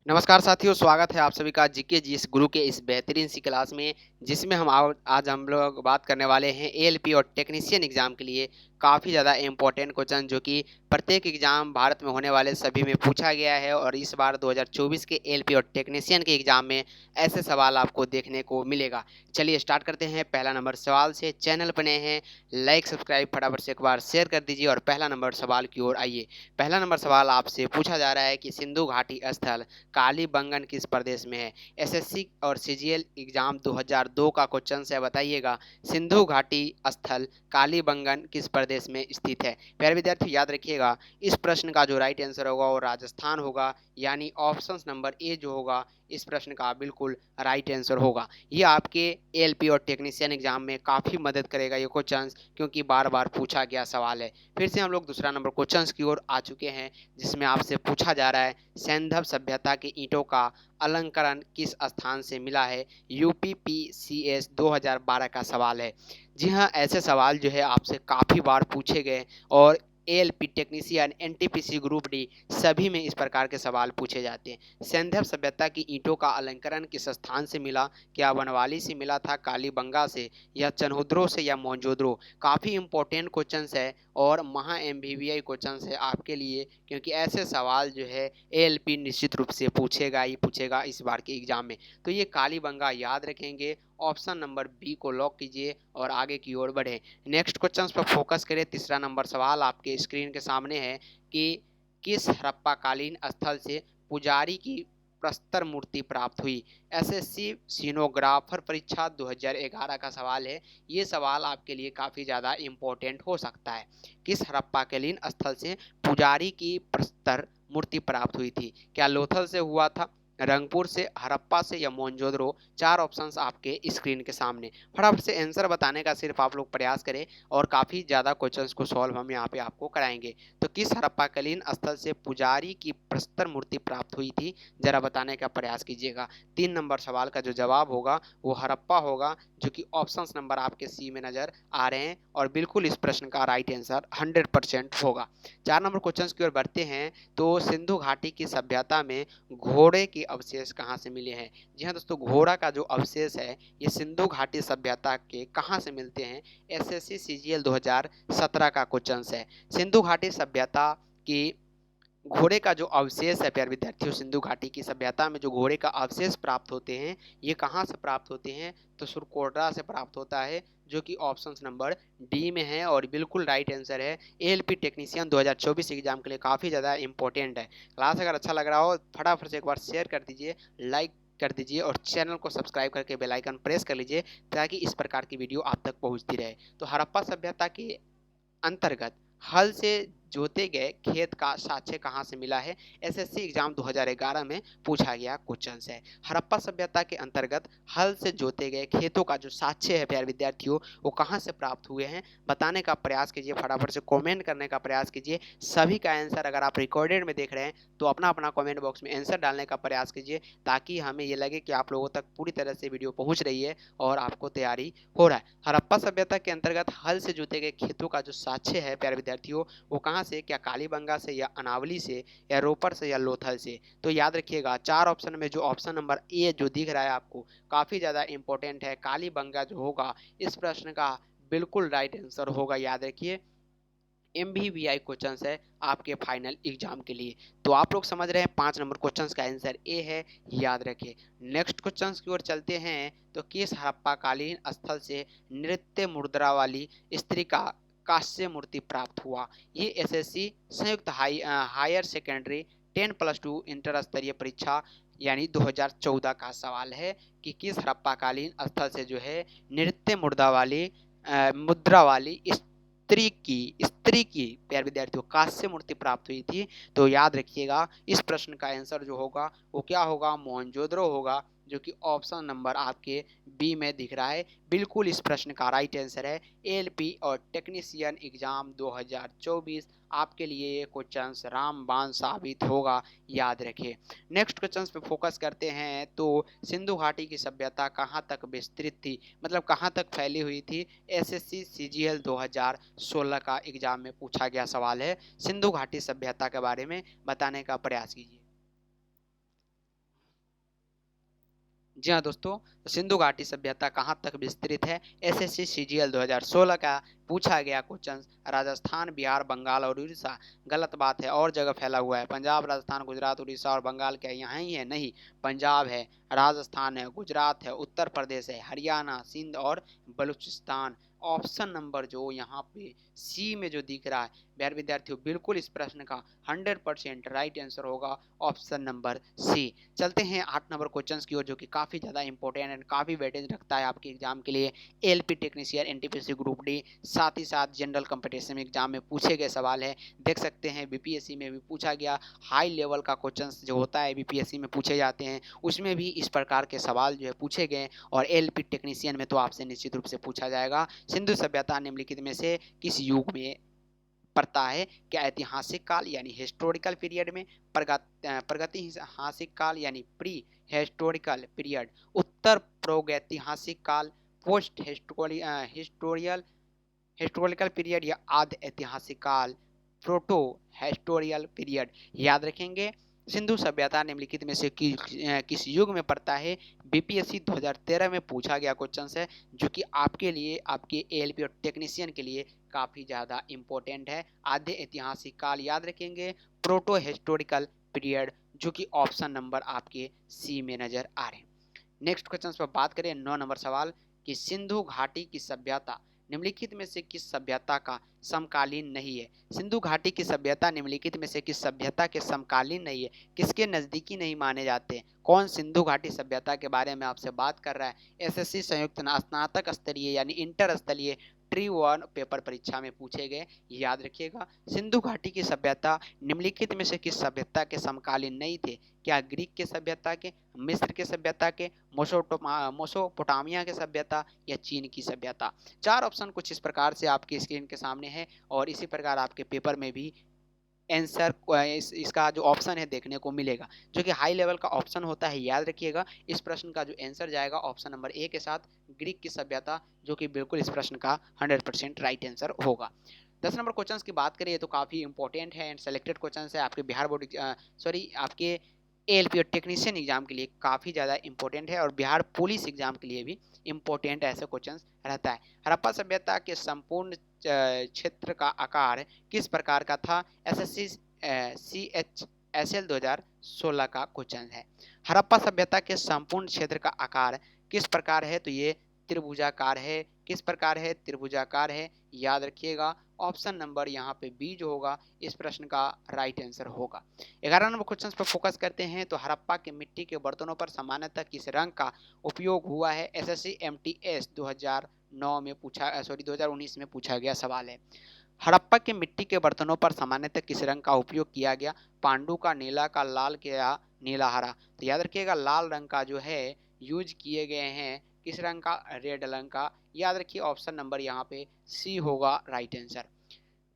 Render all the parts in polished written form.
नमस्कार साथियों, स्वागत है आप सभी का जीके जी इस गुरु के इस बेहतरीन सी क्लास में, जिसमें आज हम लोग बात करने वाले हैं एएलपी और टेक्नीशियन एग्जाम के लिए काफ़ी ज़्यादा इम्पोर्टेंट क्वेश्चन जो कि प्रत्येक एग्जाम भारत में होने वाले सभी में पूछा गया है। और इस बार 2024 के एएलपी और टेक्नीशियन के एग्जाम में ऐसे सवाल आपको देखने को मिलेगा। चलिए स्टार्ट करते हैं पहला नंबर सवाल से। चैनल बने हैं, लाइक सब्सक्राइब फटाफट से एक बार शेयर कर दीजिए और पहला नंबर सवाल की ओर आइए। पहला नंबर सवाल आपसे पूछा जा रहा है कि सिंधु घाटी स्थल कालीबंगन किस प्रदेश में है। एसएससी और सीजीएल एग्जाम 2002 का क्वेश्चन है, बताइएगा सिंधु घाटी स्थल कालीबंगन किस प्रदेश में स्थित है। प्यारे विद्यार्थी याद रखिएगा, इस प्रश्न का जो राइट आंसर होगा वो राजस्थान होगा, यानी ऑप्शन नंबर ए जो होगा इस प्रश्न का बिल्कुल राइट आंसर होगा। ये आपके एएलपी और टेक्नीशियन एग्जाम में काफ़ी मदद करेगा ये क्वेश्चन, क्योंकि बार बार पूछा गया सवाल है। फिर से हम लोग दूसरा नंबर क्वेश्चन की ओर आ चुके हैं, जिसमें आपसे पूछा जा रहा है सैंधव सभ्यता के ईंटों का अलंकरण किस स्थान से मिला है। यूपीपीसीएस 2012 का सवाल है। जी हाँ, ऐसे सवाल जो है आपसे काफ़ी बार पूछे गए और ALP technician NTPC group D सभी में इस प्रकार के सवाल पूछे जाते हैं। सैंधव सभ्यता की ईंटों का अलंकरण किस स्थान से मिला। क्या वनवाली से मिला था, कालीबंगा से, या चनहुद्रो से, या मोहनजोदड़ो। काफ़ी इंपॉर्टेंट क्वेश्चन है और महा एमवीवीआई क्वेश्चन है आपके लिए, क्योंकि ऐसे सवाल जो है एएलपी निश्चित रूप से पूछेगा ही पूछेगा इस बार के एग्जाम में। तो ये कालीबंगा याद रखेंगे। ऑप्शन नंबर बी को लॉक कीजिए और आगे की ओर बढ़े। नेक्स्ट क्वेश्चन पर फोकस करें। तीसरा नंबर सवाल आपके स्क्रीन के सामने है कि किस हड़प्पाकालीन स्थल से पुजारी की प्रस्तर मूर्ति प्राप्त हुई। एसएससी सीनोग्राफर परीक्षा 2011 का सवाल है। ये सवाल आपके लिए काफ़ी ज़्यादा इम्पोर्टेंट हो सकता है। किस हड़प्पाकालीन स्थल से पुजारी की प्रस्तर मूर्ति प्राप्त हुई थी। क्या लोथल से हुआ था, रंगपुर से, हड़प्पा से, या मोहनजोदड़ो। चार ऑप्शंस आपके स्क्रीन के सामने। फटाफट से आंसर बताने का सिर्फ आप लोग प्रयास करें और काफ़ी ज़्यादा क्वेश्चंस को सॉल्व हम यहाँ पे आपको कराएंगे। तो किस हड़प्पाकालीन स्थल से पुजारी की प्रस्तर मूर्ति प्राप्त हुई थी, जरा बताने का प्रयास कीजिएगा। 3 नंबर सवाल का जो जवाब होगा वो हड़प्पा होगा, जो कि ऑप्शन नंबर आपके सी में नजर आ रहे हैं और बिल्कुल इस प्रश्न का राइट आंसर 100% होगा। 4 नंबर क्वेश्चन की ओर बढ़ते हैं। तो सिंधु घाटी की सभ्यता में घोड़े के अवशेष कहाँ से मिले हैं। जी हाँ दोस्तों, घोड़ा का जो अवशेष है ये सिंधु घाटी सभ्यता के कहाँ से मिलते हैं। एसएससी सीजीएल 2017 का क्वेश्चन है। सिंधु घाटी सभ्यता की घोड़े का जो अवशेष है प्यारे विद्यार्थियों, सिंधु घाटी की सभ्यता में जो घोड़े का अवशेष प्राप्त होते हैं ये कहाँ से प्राप्त होते हैं, तो सुरकोटरा से प्राप्त होता है, जो कि ऑप्शन नंबर डी में है और बिल्कुल राइट आंसर है। एएलपी टेक्नीशियन 2024 एग्जाम के लिए काफ़ी ज़्यादा इंपॉर्टेंट है। क्लास अगर अच्छा लग रहा हो फटाफट से एक बार शेयर कर दीजिए, लाइक कर दीजिए और चैनल को सब्सक्राइब करके बेल आइकन प्रेस कर लीजिए, ताकि इस प्रकार की वीडियो आप तक पहुंचती रहे। तो हड़प्पा सभ्यता के अंतर्गत हल से जोते गए खेत का साक्ष्य कहाँ से मिला है। एसएससी एग्जाम 2011 में पूछा गया क्वेश्चन है। हड़प्पा सभ्यता के अंतर्गत हल से जोते गए खेतों का जो साक्ष्य है प्यारे विद्यार्थियों वो कहाँ से प्राप्त हुए हैं, बताने का प्रयास कीजिए। फटाफट से कमेंट करने का प्रयास कीजिए। सभी का आंसर अगर आप रिकॉर्डेड में देख रहे हैं तो अपना अपना कमेंट बॉक्स में आंसर डालने का प्रयास कीजिए, ताकि हमें ये लगे कि आप लोगों तक पूरी तरह से वीडियो पहुंच रही है और आपको तैयारी हो रहा है। हड़प्पा सभ्यता के अंतर्गत हल से जोते गए खेतों का जो साक्ष्य है प्यारे विद्यार्थियों वो कहाँ से, क्या कालीबंगा से, या अनावली से, या रोपर से, या लोथल से। तो याद रखिएगा चार ऑप्शन में जो ऑप्शन नंबर ए जो दिख रहा है आपको काफ़ी ज़्यादा इंपॉर्टेंट है। कालीबंगा जो होगा इस प्रश्न का बिल्कुल राइट आंसर होगा। याद रखिए एमवीवीआई क्वेश्चन है आपके फाइनल एग्जाम के लिए। तो आप लोग समझ रहे हैं 5 नंबर क्वेश्चन का आंसर ए है, याद रखिए। नेक्स्ट क्वेश्चन की ओर चलते हैं। तो किस हड़प्पाकालीन स्थल से नृत्य मुद्रा वाली स्त्री का कांस्य मूर्ति प्राप्त हुआ। ये एसएससी संयुक्त हायर सेकेंडरी 10+2 इंटर स्तरीय परीक्षा यानी 2014 का सवाल है कि किस हड़प्पाकालीन स्थल से जो है नृत्य मुद्रा वाली स्त्री की प्यारे विद्यार्थियों कांस्य मूर्ति प्राप्त हुई थी। तो याद रखिएगा इस प्रश्न का आंसर जो होगा वो क्या होगा, मोहनजोदड़ो होगा, जो कि ऑप्शन नंबर आपके बी में दिख रहा है। बिल्कुल इस प्रश्न का राइट आंसर है। एएलपी और टेक्नीशियन एग्जाम 2024 आपके लिए ये क्वेश्चन रामबाण साबित होगा, याद रखिए। नेक्स्ट क्वेश्चन पे फोकस करते हैं। तो सिंधु घाटी की सभ्यता कहाँ तक विस्तृत थी, मतलब कहाँ तक फैली हुई थी। एसएससी सीजीएल 2016 का एग्जाम में पूछा गया सवाल है। सिंधु घाटी सभ्यता के बारे में बताने का प्रयास कीजिए। जी हाँ दोस्तों, तो सिंधु घाटी सभ्यता कहाँ तक विस्तृत है? एसएससी सीजीएल 2016 का पूछा गया क्वेश्चन। राजस्थान, बिहार, बंगाल और उड़ीसा। गलत बात है, और जगह फैला हुआ है। पंजाब, राजस्थान, गुजरात, उड़ीसा और बंगाल क्या यहाँ ही है? नहीं, पंजाब है, राजस्थान है, गुजरात है, उत्तर प्रदेश है, हरियाणा, सिंध और बलूचिस्तान। ऑप्शन नंबर जो यहाँ पे सी में जो दिख रहा है प्यारे विद्यार्थियों, बिल्कुल इस प्रश्न का 100% राइट आंसर होगा ऑप्शन नंबर सी। चलते हैं 8 नंबर क्वेश्चंस की ओर, जो कि काफ़ी ज़्यादा इंपॉर्टेंट एंड काफ़ी वेटेज रखता है आपके एग्जाम के लिए। LP technician, NTPC group D, साथ ही साथ जनरल कंपटीशन एग्जाम में पूछे गए सवाल है। देख सकते हैं बीपीएससी में भी पूछा गया, हाई लेवल का क्वेश्चंस जो होता है बीपीएससी में पूछे जाते हैं, उसमें भी इस प्रकार के सवाल जो है पूछे गए। और एलपी टेक्नीशियन में तो आपसे निश्चित रूप से पूछा जाएगा, सिंधु सभ्यता निम्नलिखित में से किस युग में पड़ता है? क्या ऐतिहासिक काल यानी हिस्टोरिकल पीरियड में, प्रगतिहासिक काल यानी प्री हिस्टोरिकल पीरियड, उत्तर प्रागैतिहासिक काल, पोस्ट हिस्टोरियल हिस्टोरिकल पीरियड या आध ऐतिहासिक काल, प्रोटो हिस्टोरियल पीरियड? याद रखेंगे, सिंधु सभ्यता निम्नलिखित में से किस युग में पड़ता है? बीपीएससी 2013 में पूछा गया क्वेश्चन है, जो कि आपके लिए, आपके एएलपी और टेक्नीशियन के लिए काफ़ी ज़्यादा इंपॉर्टेंट है। आधे ऐतिहासिक काल याद रखेंगे, प्रोटो हिस्टोरिकल पीरियड, जो कि ऑप्शन नंबर आपके सी में नज़र आ रहे हैं। नेक्स्ट क्वेश्चन पर बात करें 9 नंबर सवाल कि सिंधु घाटी की सभ्यता निम्नलिखित में से किस सभ्यता का समकालीन नहीं है? सिंधु घाटी की सभ्यता निम्नलिखित में से किस सभ्यता के समकालीन नहीं है? किसके नज़दीकी नहीं माने जाते? कौन सिंधु घाटी सभ्यता के बारे में आपसे बात कर रहा है? एसएससी संयुक्त स्नातक स्तरीय यानी इंटर स्तरीय ट्री वन पेपर परीक्षा में पूछे गए, याद रखिएगा। सिंधु घाटी की सभ्यता निम्नलिखित में से किस सभ्यता के समकालीन नहीं थे? क्या ग्रीक के सभ्यता के, मिस्र के सभ्यता के, मोसोपोटामिया के सभ्यता या चीन की सभ्यता? 4 ऑप्शन कुछ इस प्रकार से आपकी स्क्रीन के सामने है, और इसी प्रकार आपके पेपर में भी आंसर इसका जो ऑप्शन है देखने को मिलेगा, जो कि हाई लेवल का ऑप्शन होता है। याद रखिएगा, इस प्रश्न का जो आंसर जाएगा ऑप्शन नंबर ए के साथ, ग्रीक की सभ्यता, जो कि बिल्कुल इस प्रश्न का 100% राइट आंसर होगा। 10 नंबर क्वेश्चन की बात करिए तो काफ़ी इंपॉर्टेंट है एंड सेलेक्टेड क्वेश्चन है आपके बिहार बोर्ड, सॉरी आपके एएलपी और टेक्नीशियन एग्जाम के लिए काफ़ी ज़्यादा इंपॉर्टेंट है, और बिहार पुलिस एग्जाम के लिए भी इंपॉर्टेंट ऐसे क्वेश्चन रहता है। हड़प्पा सभ्यता के संपूर्ण क्षेत्र का आकार किस प्रकार का था? एसएससी CHSL 2016 का क्वेश्चन है। हड़प्पा सभ्यता के संपूर्ण क्षेत्र का आकार किस प्रकार है? तो ये त्रिभुजाकार है। किस प्रकार है? त्रिभुजाकार है। याद रखिएगा, ऑप्शन नंबर यहाँ पे बी जो होगा इस प्रश्न का राइट आंसर होगा। 11 नंबर क्वेश्चन पर फोकस करते हैं तो हड़प्पा के मिट्टी के बर्तनों पर सामान्यतः किस रंग का उपयोग हुआ है? एसएससी MTS 2009 में पूछा, सॉरी 2019 में पूछा गया सवाल है। हड़प्पा के मिट्टी के बर्तनों पर सामान्यतः किस रंग का उपयोग किया गया? पांडु का, नीला का, लाल के या नीला हरा? तो याद रखिएगा, लाल रंग का जो है यूज किए गए हैं। किस रंग का? रेड रंग का। याद रखिए, ऑप्शन नंबर यहाँ पे सी होगा राइट आंसर।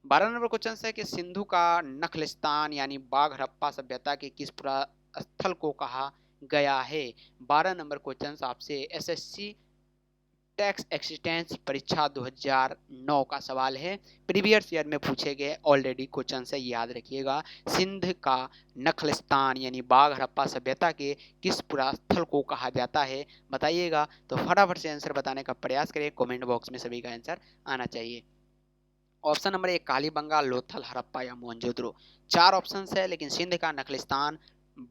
12 नंबर क्वेश्चन है कि सिंधु का नखलिस्तान यानी बाघ हड़प्पा सभ्यता के किस स्थल को कहा गया है? 12 नंबर क्वेश्चन आपसे एसएससी टैक्स एक्सिस्टेंस परीक्षा 2009 का सवाल है। प्रीवियस ईयर में पूछे गए ऑलरेडी क्वेश्चन है, याद रखिएगा। सिंध का नखलिस्तान यानी बाघ हड़प्पा सभ्यता के किस पुरास्थल को कहा जाता है? बताइएगा। तो फटाफट से आंसर बताने का प्रयास करिए, कमेंट बॉक्स में सभी का आंसर आना चाहिए। ऑप्शन नंबर 1 कालीबंगा, लोथल, हड़प्पा या मोहनजोदड़ो। 4 ऑप्शन है, लेकिन सिंध का नखलिस्तान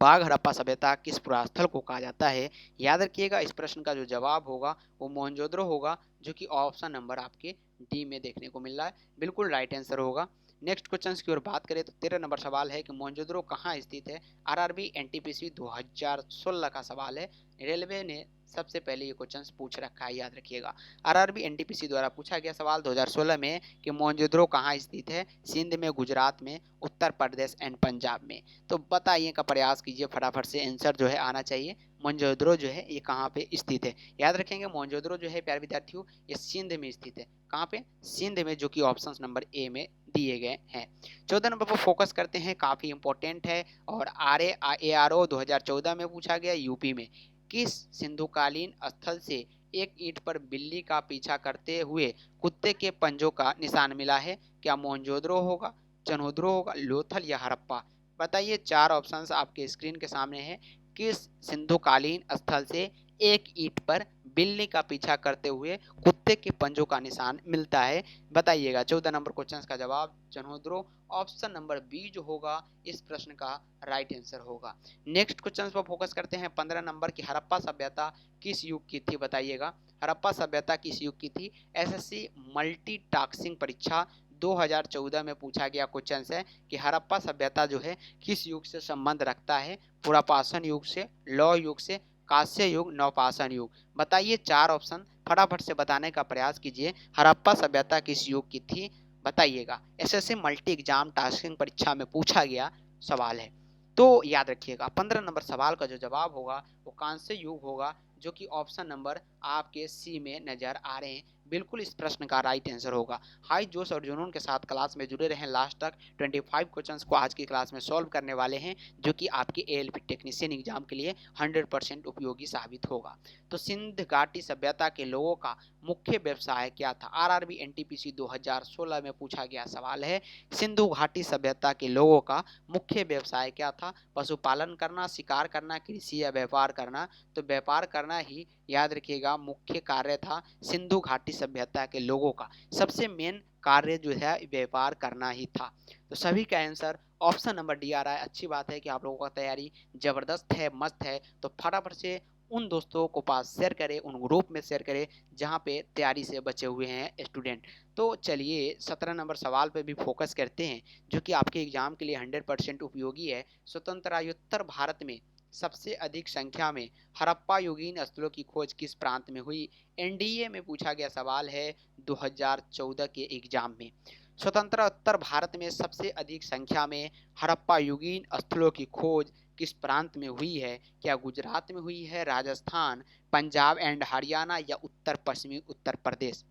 बाघ हड़प्पा सभ्यता किस पुरास्थल को कहा जाता है? याद रखिएगा, इस प्रश्न का जो जवाब होगा वो मोहनजोदड़ो होगा, जो कि ऑप्शन नंबर आपके डी में देखने को मिल रहा है, बिल्कुल राइट आंसर होगा। नेक्स्ट क्वेश्चन की ओर बात करें तो 13 नंबर सवाल है कि मोहनजोदड़ो कहाँ स्थित है? आरआरबी एनटीपीसी 2016 का सवाल है। रेलवे ने सबसे पहले ये क्वेश्चन पूछ रखा है, याद रखिएगा। आरआरबी एनटीपीसी द्वारा पूछा गया सवाल 2016 में कि मोहनजोदड़ो कहाँ स्थित है? सिंध में, गुजरात में, उत्तर प्रदेश एंड पंजाब में। तो बताइए का प्रयास कीजिए, फटाफट से आंसर जो है आना चाहिए। मोहनजोदड़ो जो है ये कहाँ पे स्थित है? याद रखेंगे, मोहनजोदड़ो जो है प्यारे विद्यार्थियों ये सिंध में स्थित है। कहाँ पे? सिंध में, जो कि ऑप्शन नंबर ए में दिए गए हैं। 14 नंबर पर फोकस करते हैं, काफी इंपॉर्टेंट है, और ARO 2014 में पूछा गया। यूपी में किस सिंधुकालीन स्थल से एक ईंट पर बिल्ली का पीछा करते हुए कुत्ते के पंजों का निशान मिला है? क्या मोहनजोदड़ो होगा, चनोद्रो होगा, लोथल या हड़प्पा? बताइए, 4 ऑप्शंस आपके स्क्रीन के सामने है। किस सिंधुकालीन स्थल से एक ईंट पर बिल्ली का पीछा करते हुए कुत्ते के पंजों का निशान मिलता है? बताइएगा। 14 नंबर क्वेश्चन का जवाब चनहोद्रो ऑप्शन नंबर बी जो होगा इस प्रश्न का राइट आंसर होगा। नेक्स्ट क्वेश्चन पर फोकस करते हैं। 15 नंबर की हड़प्पा सभ्यता किस युग की थी? बताइएगा। हड़प्पा सभ्यता किस युग की थी? एसएससी मल्टीटास्किंग परीक्षा 2014 में पूछा गया क्वेश्चन है कि हड़प्पा सभ्यता जो है किस युग से संबंध रखता है? पुरापाषाण युग से, लौह युग से, कांस्य युग, नवपाषाण युग। बताइए 4 ऑप्शन फटाफट से बताने का प्रयास कीजिए। हड़प्पा सभ्यता किस युग की थी? बताइएगा। एसएससी मल्टी एग्जाम टास्किंग परीक्षा में पूछा गया सवाल है, तो याद रखिएगा। 15 नंबर सवाल का जो जवाब होगा वो कांस्य युग होगा, जो कि ऑप्शन नंबर आपके सी में नजर आ रहे हैं। बिल्कुल इस प्रश्न का राइट आंसर होगा। हाई जोश और जुनून के साथ क्लास में जुड़े रहें लास्ट तक। 25 क्वेश्चंस को आज की क्लास में सॉल्व करने वाले हैं, जो कि आपके एएलपी टेक्नीशियन एग्जाम के लिए 100% उपयोगी साबित होगा। तो सिंध घाटी सभ्यता के लोगों का मुख्य व्यवसाय क्या था? आरआरबी एनटीपीसी 2016 में पूछा गया सवाल है। सिंधु घाटी सभ्यता के लोगों का मुख्य व्यवसाय क्या था? पशुपालन करना, शिकार करना, कृषि या व्यापार करना? तो व्यापार करना ही याद रखिएगा मुख्य कार्य था सिंधु घाटी सभ्यता के लोगों का। सबसे मेन कार्य जो है व्यापार करना ही था। तो सभी का आंसर ऑप्शन नंबर डी आ रहा है। अच्छी बात है कि आप लोगों का तैयारी जबरदस्त है, मस्त है। तो फटाफट से उन दोस्तों को पास शेयर करें, उन ग्रुप में शेयर करें जहां पे तैयारी से बचे हुए हैं स्टूडेंट। तो चलिए 17 नंबर सवाल पे भी फोकस करते हैं, जो कि आपके एग्जाम के लिए 100% उपयोगी है। स्वतंत्रता भारत में सबसे अधिक संख्या में हड़प्पा युगीन स्थलों की खोज किस प्रांत में हुई? एनडीए में पूछा गया सवाल है 2014 के एग्जाम में। स्वतंत्र भारत में सबसे अधिक संख्या में हड़प्पा युगीन स्थलों की खोज किस प्रांत में हुई है? क्या गुजरात में हुई है, राजस्थान, पंजाब एंड हरियाणा या उत्तर पश्चिमी उत्तर प्रदेश?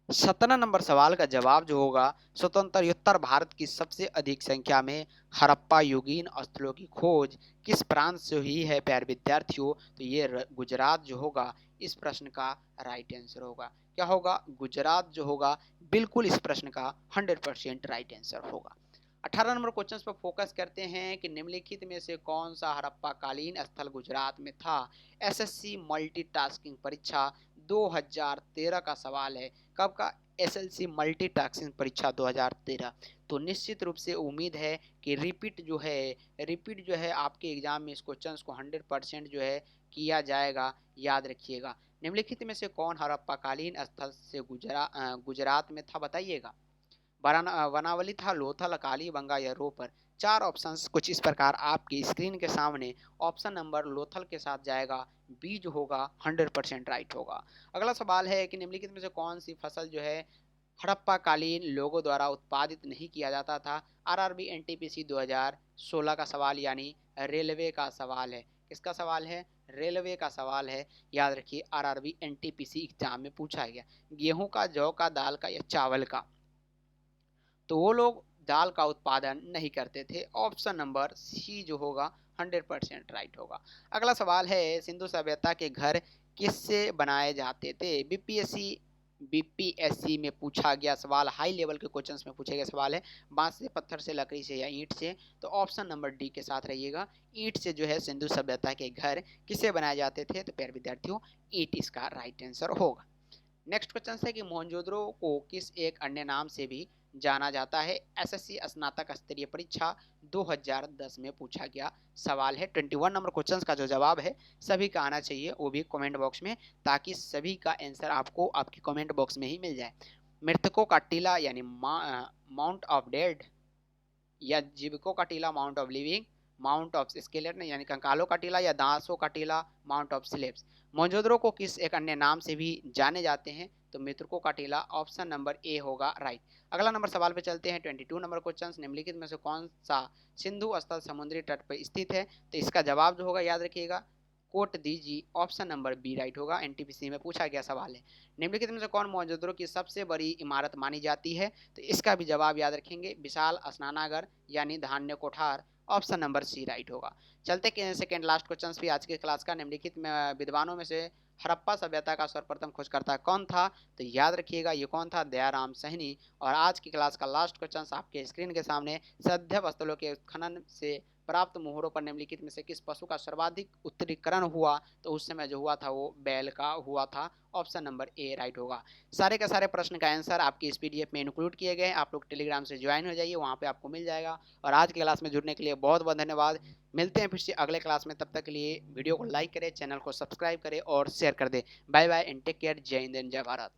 17 नंबर सवाल का जवाब जो होगा स्वतंत्र भारत की सबसे अधिक संख्या में हड़प्पा युगीन स्थलों की खोज किस प्रांत से हुई है प्यारे विद्यार्थियों? तो ये गुजरात जो होगा इस प्रश्न का राइट आंसर होगा। क्या होगा? गुजरात जो होगा बिल्कुल इस प्रश्न का 100% राइट आंसर होगा। 18 नंबर क्वेश्चन पर फोकस करते हैं कि निम्नलिखित में से कौन सा हड़प्पा कालीन स्थल गुजरात में था? एसएससी मल्टीटास्किंग परीक्षा 2013 का सवाल है। कब का? एसएलसी मल्टीटास्किंग परीक्षा 2013। तो निश्चित रूप से उम्मीद है कि रिपीट जो है आपके एग्जाम में इस क्वेश्चन को 100% जो है किया जाएगा। याद रखिएगा। निम्नलिखित में से कौन हड़प्पा कालीन स्थल से गुजरात में था? बताइएगा। वनावली था, लोथल, अकाली बंगा या रोपर? 4 ऑप्शंस कुछ इस प्रकार आपकी स्क्रीन के सामने। ऑप्शन नंबर लोथल के साथ जाएगा, बी जो होगा 100% राइट होगा। अगला सवाल है कि निम्नलिखित में से कौन सी फसल जो है हड़प्पा कालीन लोगों द्वारा उत्पादित नहीं किया जाता था? आरआरबी एनटीपीसी 2016 का सवाल, यानी रेलवे का सवाल है। किसका सवाल है? रेलवे का सवाल है। याद रखिए आरआरबी एनटीपीसी एग्जाम में पूछा गया। गेहूं का, जौ का, दाल का या चावल का? तो वो लोग दाल का उत्पादन नहीं करते थे। ऑप्शन नंबर सी जो होगा 100% राइट होगा। अगला सवाल है सिंधु सभ्यता के घर किससे बनाए जाते थे? बीपीएससी में पूछा गया सवाल, हाई लेवल के क्वेश्चंस में पूछे गए सवाल है। बांस से, पत्थर से, लकड़ी से या ईंट से? तो ऑप्शन नंबर डी के साथ रहिएगा। ईंट से जो है सिंधु सभ्यता के घर किससे बनाए जाते थे? तो प्यारे विद्यार्थियों ईंट इसका राइट आंसर होगा। नेक्स्ट क्वेश्चन है कि मोहनजोदड़ो को किस एक अन्य नाम से भी जाना जाता है? एसएससी स्नातक स्तरीय परीक्षा 2010 में पूछा गया सवाल है। 21 नंबर क्वेश्चन का जो जवाब है सभी का आना चाहिए, वो भी कमेंट बॉक्स में, ताकि सभी का आंसर आपको आपके कमेंट बॉक्स में ही मिल जाए। मृतकों का टीला यानी माउंट ऑफ डेड, या जीविकों का टीला mount of living, mount of skeleton यानी कंकालों का टीला, या दासों का टीला माउंट ऑफ स्लेब्स? मोहनजोदड़ो को किस एक अन्य नाम से भी जाने जाते हैं? तो मृतकों का टीला। ऑप्शन नंबर ए होगा राइट। अगला नंबर सवाल पे चलते हैं। 22 नंबर क्वेश्चन, निम्नलिखित में से कौन सा सिंधु स्थल समुद्री तट पर स्थित है? तो इसका जवाब जो होगा याद रखिएगा कोट दीजिए। ऑप्शन नंबर बी राइट होगा। एनटीपीसी में पूछा गया सवाल है। निम्नलिखित में से कौन मोहनजोदड़ो की सबसे बड़ी इमारत मानी जाती है? तो इसका भी जवाब याद रखेंगे, विशाल स्नानागार यानी धान्य कोठार। ऑप्शन नंबर सी राइट होगा। चलते सेकेंड लास्ट क्वेश्चन भी आज के क्लास का। निम्नलिखित में विद्वानों में से हड़प्पा सभ्यता का सर्वप्रथम खोजकर्ता कौन था? तो याद रखिएगा ये कौन था? दयाराम सहनी। और आज की क्लास का लास्ट क्वेश्चन आपके स्क्रीन के सामने, सध्य स्थलों के खनन से प्राप्त मोहरों पर निम्नलिखित में से किस पशु का सर्वाधिक उत्तरीकरण हुआ, तो उस समय जो हुआ था वो बैल का हुआ था। ऑप्शन नंबर ए राइट होगा। सारे के सारे प्रश्न का आंसर आपकी इस पीडीएफ में इंक्लूड किए गए, आप लोग टेलीग्राम से ज्वाइन हो जाइए, वहाँ पे आपको मिल जाएगा। और आज की क्लास में जुड़ने के लिए बहुत बहुत धन्यवाद। मिलते हैं फिर से अगले क्लास में, तब तक के लिए वीडियो को लाइक करें, चैनल को सब्सक्राइब करें और शेयर कर दें। Bye bye and take care. जय हिंद एंड जय भारत।